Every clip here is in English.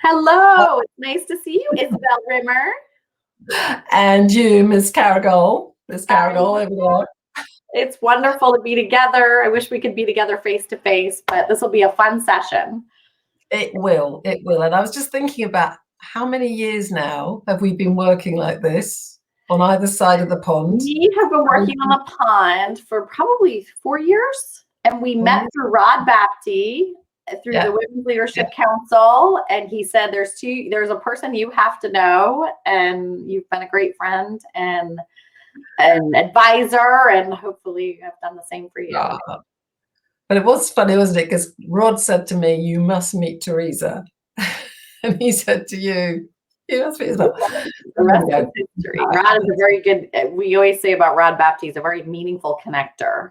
Hello, it's nice to see you, Isobel Rimmer. And you, Miss Caragol. Miss Caragol over there. It's wonderful to be together. I wish we could be together face to face, but this will be a fun session. It will. And I was just thinking about how many years now have we been working like this on either side of the pond? We have been working on the pond for probably 4 years, and we met through Rod Bapty through the Women's Leadership Council, and he said there's a person you have to know, and you've been a great friend and an advisor, and hopefully I've done the same for you. But it was funny, wasn't it? Because Rod said to me, "You must meet Theresa," and he said to you, "You must meet Isabel." The rest is history. Rod is a very good. We always say about Rod Bapty, he's a very meaningful connector.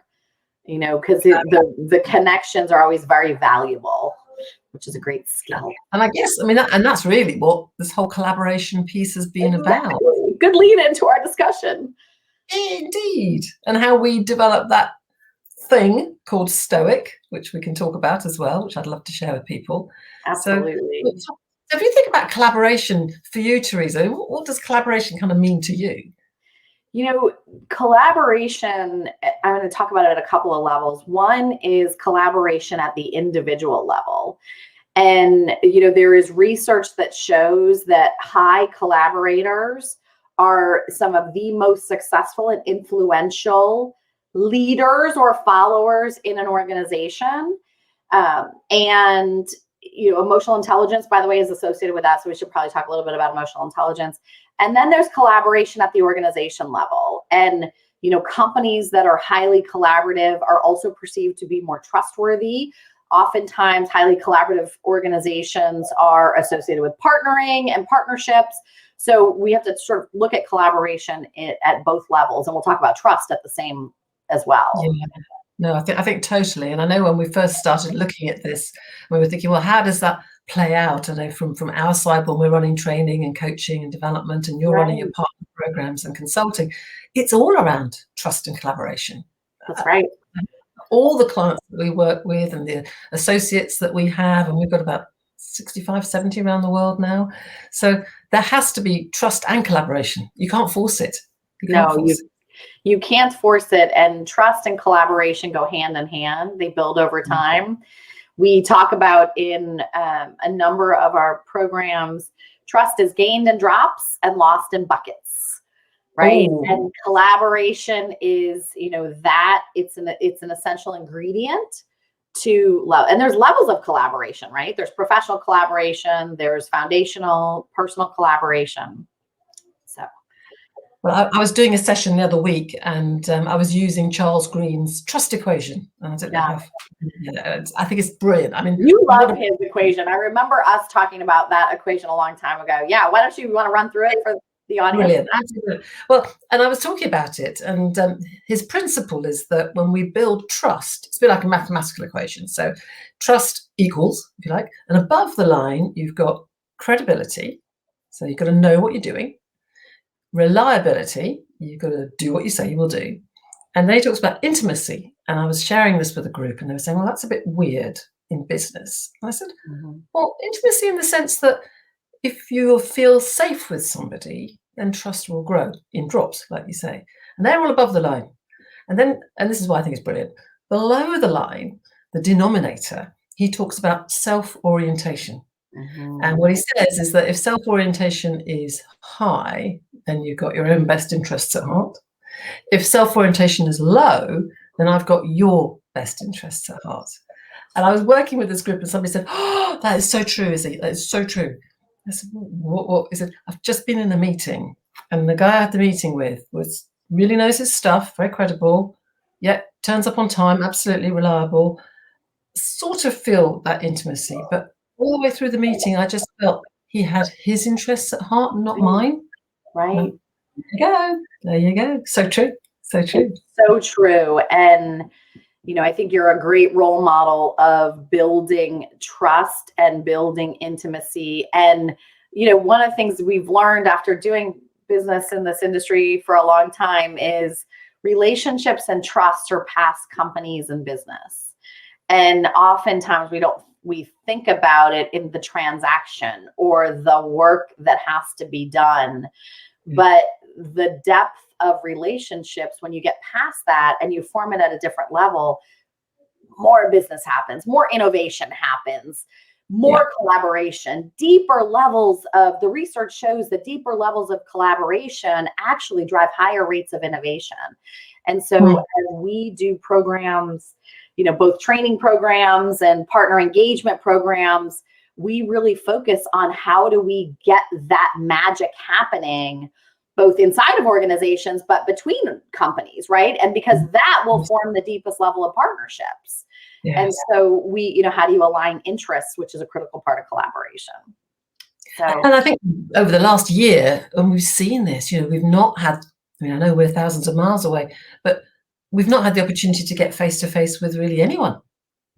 You know, because the connections are always very valuable, which is a great skill. And I guess, I mean, and that's really what this whole collaboration piece has been about. Good lead into our discussion. Indeed. And how we develop that thing called Stoic, which we can talk about as well, which I'd love to share with people. Absolutely. So if you think about collaboration for you, Theresa, what does collaboration kind of mean to you? You know, collaboration, I'm going to talk about it at a couple of levels. One is collaboration at the individual level. And, you know, there is research that shows that high collaborators are some of the most successful and influential leaders or followers in an organization. And, you know, emotional intelligence, by the way, is associated with that. So we should probably talk a little bit about emotional intelligence. And then there's collaboration at the organization level. And, you know, companies that are highly collaborative are also perceived to be more trustworthy. Oftentimes, highly collaborative organizations are associated with partnering and partnerships. So we have to sort of look at collaboration at both levels. And we'll talk about trust at the same as well. Yeah. No, I think totally. And I know when we first started looking at this, we were thinking, well, how does that play out? I know from our side, when we're running training and coaching and development, and you're running your partner programs and consulting, it's all around trust and collaboration. That's right. All the clients that we work with and the associates that we have, and we've got about 65, 70 around the world now. So there has to be trust and collaboration. You can't force it. You can't force it, and trust and collaboration go hand in hand. They build over time. We talk about in a number of our programs, trust is gained in drops and lost in buckets, right? Ooh. And collaboration is, you know, that it's an essential ingredient to love. And there's levels of collaboration, right? There's professional collaboration, there's foundational, personal collaboration. So. Well, I was doing a session the other week, and I was using Charles Green's trust equation. I don't know I think it's brilliant. I mean, you love his equation. I remember us talking about that equation a long time ago. Yeah, why don't you want to run through it for the audience? Brilliant, absolutely. Well, and I was talking about it, and his principle is that when we build trust, it's a bit like a mathematical equation. So trust equals, if you like, and above the line, you've got credibility. So you've got to know what you're doing. Reliability, you've got to do what you say you will do. And then he talks about intimacy. And I was sharing this with a group, and they were saying, well, that's a bit weird in business. And I said, well, intimacy in the sense that if you feel safe with somebody, then trust will grow in drops, like you say. And they're all above the line. And this is why I think it's brilliant, below the line, the denominator, he talks about self-orientation. And what he says is that if self-orientation is high, then you've got your own best interests at heart. If self-orientation is low, then I've got your best interests at heart. And I was working with this group, and somebody said, oh, that is so true, Izzy. That is so true. I said, what is it? I've just been in a meeting, and the guy I had the meeting with really knows his stuff, very credible, yet turns up on time, absolutely reliable, sort of feel that intimacy. But all the way through the meeting, I just felt he had his interests at heart, not mine. Right. There you go. So true. So true. It's so true. And, you know, I think you're a great role model of building trust and building intimacy. And, you know, one of the things we've learned after doing business in this industry for a long time is relationships and trust surpass companies and business. And oftentimes we don't we think about it in the transaction or the work that has to be done. But the depth of relationships, when you get past that and you form it at a different level, more business happens, more innovation happens, more collaboration, deeper levels of, the research shows that deeper levels of collaboration actually drive higher rates of innovation. And so as we do programs, you know, both training programs and partner engagement programs, we really focus on how do we get that magic happening both inside of organizations, but between companies, right? And because that will form the deepest level of partnerships. Yes. And so we, you know, how do you align interests, which is a critical part of collaboration. So, and I think over the last year, and we've seen this, you know, we've not had, I mean, I know we're thousands of miles away, but we've not had the opportunity to get face-to-face with really anyone.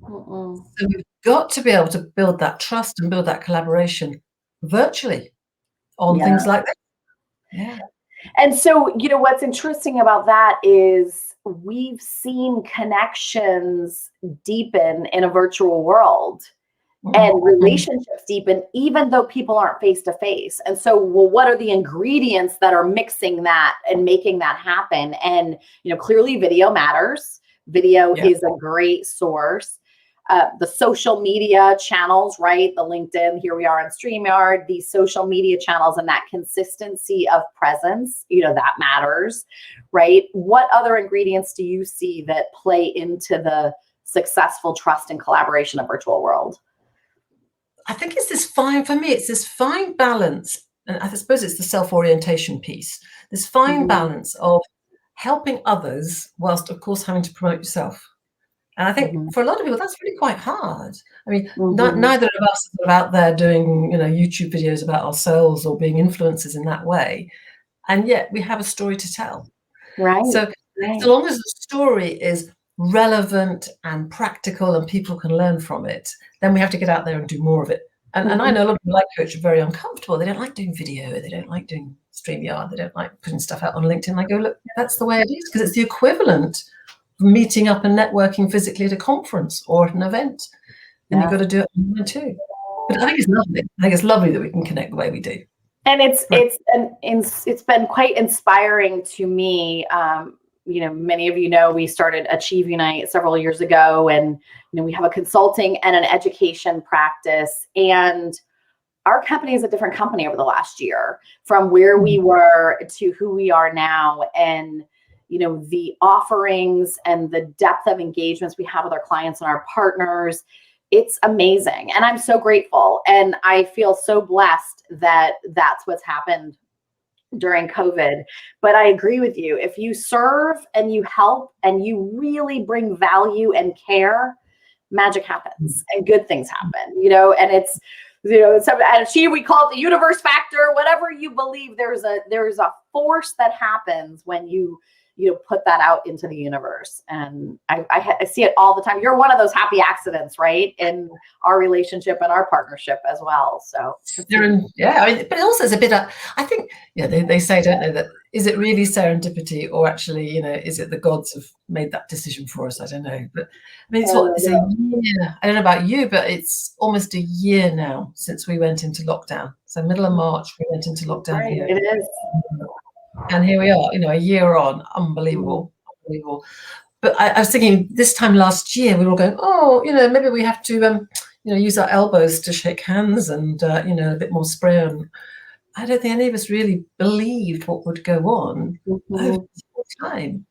So we've got to be able to build that trust and build that collaboration virtually on things like that. Yeah. And so, you know, what's interesting about that is we've seen connections deepen in a virtual world and relationships deepen, even though people aren't face to face. And so, well, what are the ingredients that are mixing that and making that happen? And, you know, clearly video matters. Video is a great source. The social media channels, right? The LinkedIn, here we are on StreamYard, these social media channels and that consistency of presence, you know, that matters, right? What other ingredients do you see that play into the successful trust and collaboration of virtual world? I think it's this fine, for me, it's this fine balance. And I suppose it's the self-orientation piece, this fine balance of helping others whilst, of course, having to promote yourself. And I think for a lot of people, that's really quite hard. I mean, neither of us are out there doing, you know, YouTube videos about ourselves or being influencers in that way. And yet we have a story to tell. Right. So long as the story is relevant and practical and people can learn from it, then we have to get out there and do more of it. And I know a lot of people like coach are very uncomfortable. They don't like doing video. They don't like doing StreamYard. They don't like putting stuff out on LinkedIn. I go, look, that's the way it is, because it's the equivalent meeting up and networking physically at a conference or at an event, and you've got to do it online too. But I think it's lovely. I think it's lovely that we can connect the way we do. And it's been quite inspiring to me. You know, many of you know we started AchieveUnite several years ago, and you know we have a consulting and an education practice. And our company is a different company over the last year, from where we were to who we are now. And you know, the offerings and the depth of engagements we have with our clients and our partners, it's amazing. And I'm so grateful. And I feel so blessed that that's what's happened during COVID. But I agree with you. If you serve and you help and you really bring value and care, magic happens and good things happen, you know, and it's, you know, at Achieve, we call it the universe factor, whatever you believe, there's a force that happens when you put that out into the universe. And I see it all the time. You're one of those happy accidents, right? In our relationship and our partnership as well. So yeah, I mean, but also it's a bit of, I think, yeah, they say, don't they, that is it really serendipity, or actually, you know, is it the gods have made that decision for us? I don't know. But I mean, it's a year. I don't know about you, but it's almost a year now since we went into lockdown. So middle of March, we went into lockdown here. It is. And here we are, you know, a year on. Unbelievable. But I was thinking this time last year, we were all going, oh, you know, maybe we have to, you know, use our elbows to shake hands and, you know, a bit more spray on. I don't think any of us really believed what would go on over time.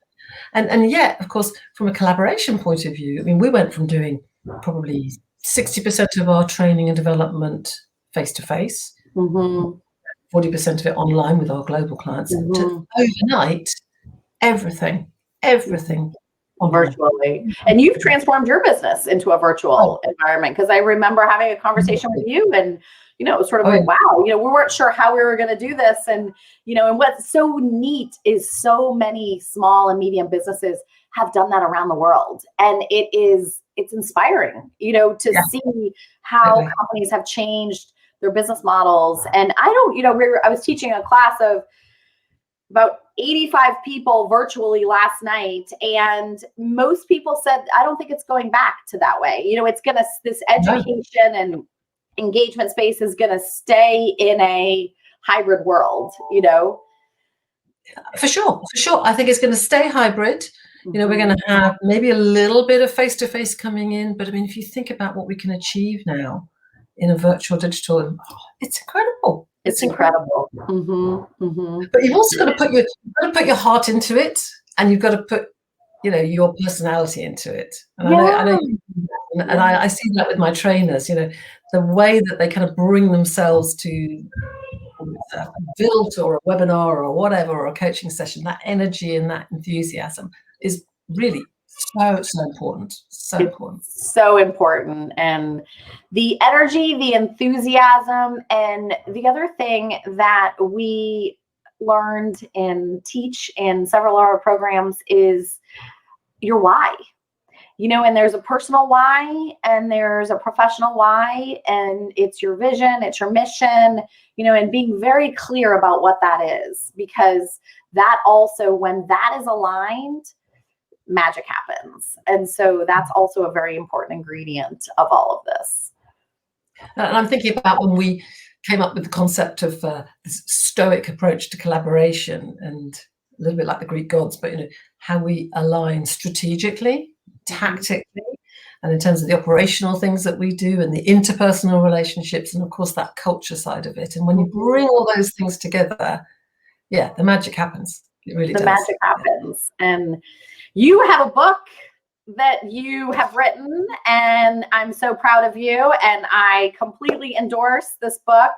And yet, of course, from a collaboration point of view, I mean, we went from doing probably 60% of our training and development face-to-face, 40% of it online with our global clients, to overnight, everything virtually. And you've transformed your business into a virtual environment, because I remember having a conversation with you, and you know, it was sort of like, wow, you know, we weren't sure how we were going to do this. And you know, and what's so neat is so many small and medium businesses have done that around the world, and it's inspiring, you know, to see how companies have changed their business models. And I don't, you know, I was teaching a class of about 85 people virtually last night, and most people said, I don't think it's going back to that way. It's going to, this education and engagement space is going to stay in a hybrid world, For sure. I think it's going to stay hybrid. We're going to have maybe a little bit of face-to-face coming in, but I mean, if you think about what we can achieve now in a virtual digital, it's incredible. It's incredible. But you've also got to put your heart into it, and you've got to put, your personality into it. And I see that with my trainers. The way that they kind of bring themselves to a build or a webinar or whatever, or a coaching session, that energy and that enthusiasm is really so important. So important. And the energy, the enthusiasm, and the other thing that we learned and teach in several of our programs is your why. And there's a personal why and there's a professional why, and it's your vision, it's your mission, and being very clear about what that is, because that also, when that is aligned, magic happens. And so that's also a very important ingredient of all of this. And I'm thinking about when we came up with the concept of this stoic approach to collaboration, and a little bit like the Greek gods, but how we align strategically, tactically, and in terms of the operational things that we do, and the interpersonal relationships, and of course that culture side of it. And when you bring all those things together, the magic happens. It really does. The magic happens. And you have a book that you have written, and I'm so proud of you, and I completely endorse this book.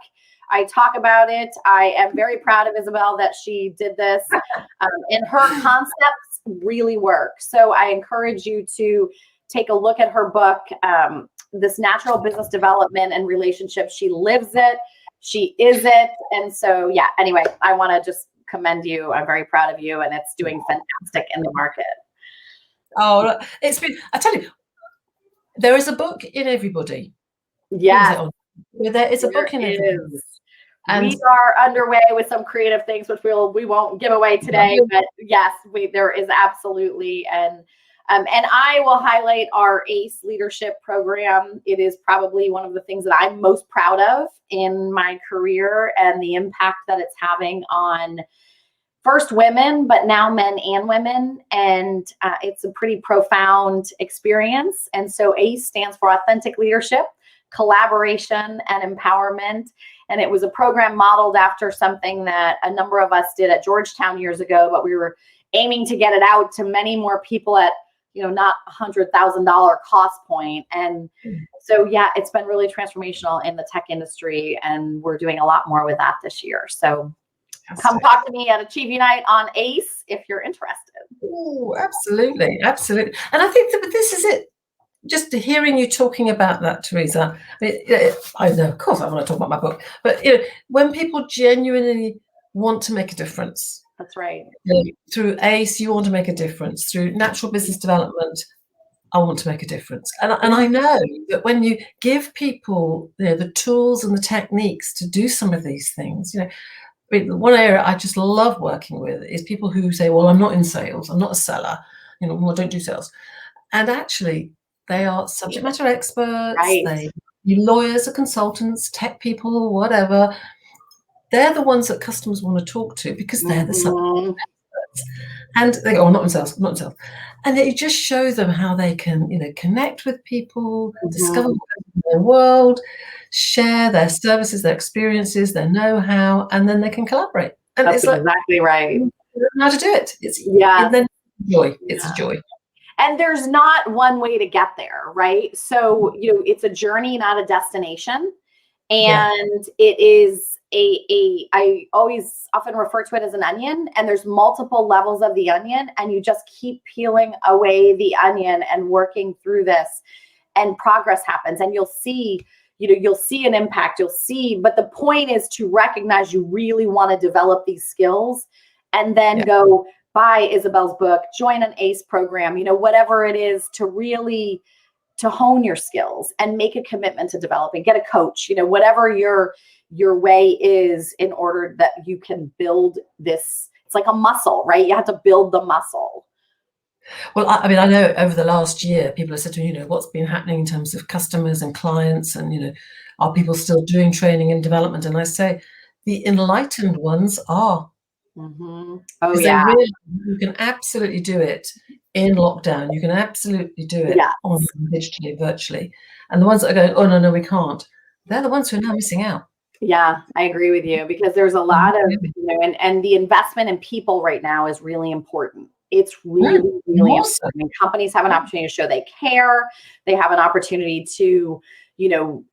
I talk about it. I am very proud of Isobel that she did this, and her concepts really work. So I encourage you to take a look at her book, This Natural Business Development and Relationships. She lives it. She is it. And so, anyway, I want to just commend you. I'm very proud of you, and it's doing fantastic in the market. Oh, it's been, I tell you, there is a book in everybody. Yeah. There is a book in everybody. And we are underway with some creative things, which we won't give away today, but yes, there is absolutely. And I will highlight our ACE leadership program. It is probably one of the things that I'm most proud of in my career, and the impact that it's having on first women, but now men and women. And it's a pretty profound experience. And so ACE stands for Authentic Leadership, Collaboration, and Empowerment. And it was a program modeled after something that a number of us did at Georgetown years ago, but we were aiming to get it out to many more people at, not $100,000 cost point. And so, it's been really transformational in the tech industry, and we're doing a lot more with that this year. So come talk to me at AchieveUnite on ACE if you're interested. Oh, absolutely. Absolutely. And I think that this is it. Just hearing you talking about that, Theresa, I know, of course, I want to talk about my book, but when people genuinely want to make a difference, that's right. Through ACE, you want to make a difference. Through natural business development, I want to make a difference. And I know that when you give people the tools and the techniques to do some of these things, one area I just love working with is people who say, well, I'm not in sales, I'm not a seller, I don't do sales. And actually, they are subject matter experts, they be lawyers or consultants, tech people, whatever. They're the ones that customers want to talk to because they're the subject experts. And they go, I'm not in sales, I'm not in sales. And you just show them how they can, connect with people, discover their world, share their services, their experiences, their know-how, and then they can collaborate. And that's exactly right. How to do it. It's joy. It's a joy. And there's not one way to get there, right? So, it's a journey, not a destination. And it is I always often refer to it as an onion, and there's multiple levels of the onion, and you just keep peeling away the onion and working through this, and progress happens, and you'll see an impact, but the point is to recognize you really want to develop these skills, and then go buy Isobel's book, join an ACE program, whatever it is, to really to hone your skills and make a commitment to developing, get a coach, whatever your way is, in order that you can build this. It's It's like a muscle, right? You have to build the muscle. Well, I mean, I know over the last year, people have said to me, what's been happening in terms of customers and clients, and, are people still doing training and development? And I say, the enlightened ones are. Oh, Because yeah. you can absolutely do it in lockdown. You can absolutely do it online, digitally, virtually. And the ones that are going, oh, no, we can't. They're the ones who are now missing out. Yeah, I agree with you, because there's a lot of, and the investment in people right now is really important. It's really, really important. And companies have an opportunity to show they care. They have an opportunity to,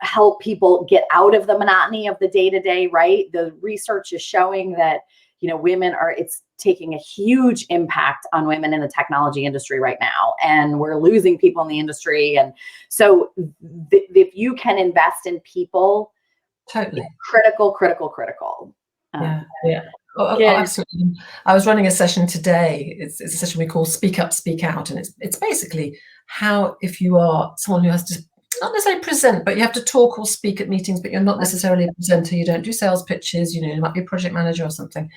help people get out of the monotony of the day-to-day, right? The research is showing that, it's taking a huge impact on women in the technology industry right now. And we're losing people in the industry. And so if you can invest in people, totally. Critical. Yeah. Oh, absolutely. I was running a session today. It's a session we call Speak Up, Speak Out. And it's basically how, if you are someone who has to not necessarily present, but you have to talk or speak at meetings, but you're not necessarily a presenter, you don't do sales pitches, you might be a project manager or something.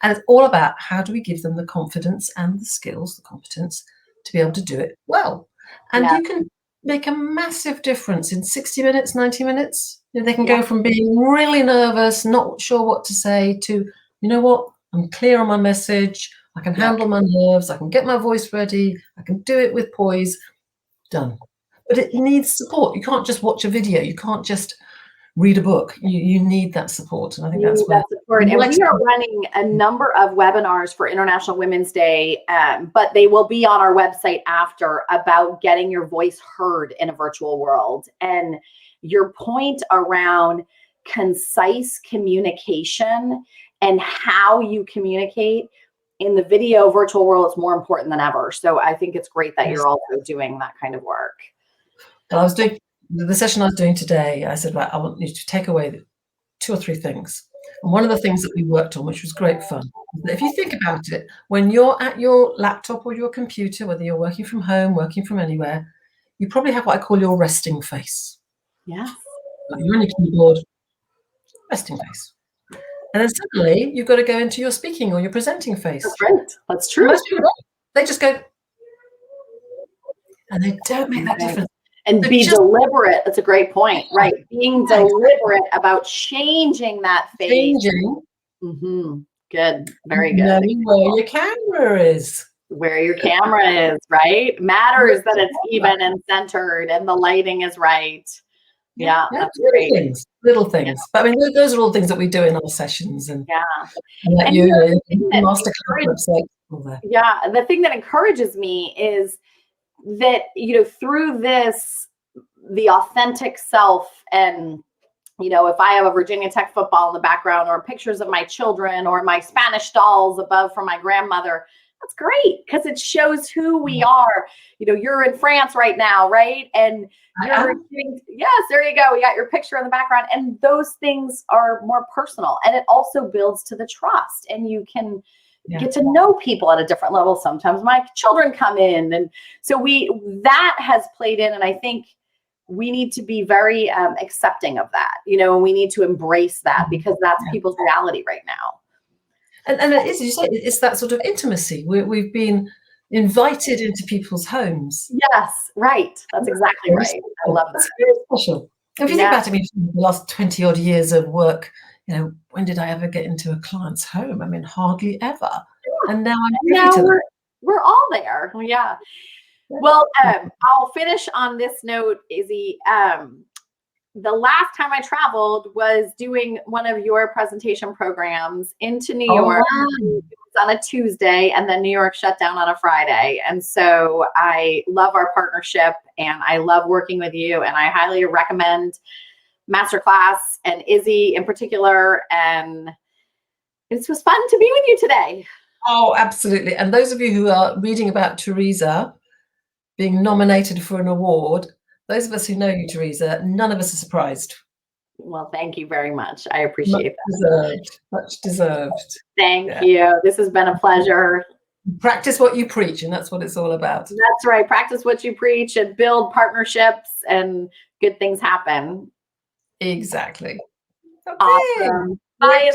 And it's all about how do we give them the confidence and the skills, the competence to be able to do it well. And you can make a massive difference in 60 minutes, 90 minutes. They can go from being really nervous, not sure what to say, to, you know what, I'm clear on my message, I can handle my nerves, I can get my voice ready, I can do it with poise, done. But it needs support. You can't just watch a video, you can't just read a book. You need that support. And I think that's where support. And we are running a number of webinars for International Women's Day, but they will be on our website after, about getting your voice heard in a virtual world. And your point around concise communication and how you communicate in the video virtual world is more important than ever. So I think it's great that you're also doing that kind of work. Well, I was doing the session I was doing today. I said, right, I want you to take away 2 or 3 things. And one of the things that we worked on, which was great fun, if you think about it, when you're at your laptop or your computer, whether you're working from home, working from anywhere, you probably have what I call your resting face. Yeah. You're on your keyboard, resting face. And then suddenly you've got to go into your speaking or your presenting face. That's right. That's true. Most people don't. They just go, and they don't make that difference. And be deliberate. That's a great point, right? Being deliberate about changing that face. Good. Very good. Knowing where your camera is. Where your camera is, right? Matters that it's even and centered and the lighting is right. Yeah, that's great. Little things. But I mean, those are all things that we do in our sessions. And and Masterclass website. Yeah, the thing that encourages me is that, through this, the authentic self, and, if I have a Virginia Tech football in the background, or pictures of my children, or my Spanish dolls above from my grandmother, that's great, because it shows who we are. You're in France right now, right? And you're doing, yes, there you go. We got your picture in the background, and those things are more personal, and it also builds to the trust, and you can get to know people at a different level. Sometimes my children come in, and so that has played in, and I think we need to be very accepting of that, and we need to embrace that, because that's people's reality right now. And it is, you say, it's that sort of intimacy. We've been invited into people's homes. Yes, right. That's exactly right. I love that. That's very special. If you think about it, the last 20 odd years of work, when did I ever get into a client's home? I mean, hardly ever. And now we're all there. Yeah. Well, I'll finish on this note, Izzy. The last time I traveled was doing one of your presentation programs into New York. Wow. It was on a Tuesday, and then New York shut down on a Friday. And so I love our partnership, and I love working with you, and I highly recommend Masterclass and Izzy in particular. And it was fun to be with you today. Oh, absolutely. And those of you who are reading about Theresa being nominated for an award, those of us who know you, Theresa, none of us are surprised. Well, thank you very much. I appreciate that. Much deserved. Thank you. This has been a pleasure. Practice what you preach, and that's what it's all about. That's right. Practice what you preach and build partnerships, and good things happen. Exactly. Okay. Awesome. Bye.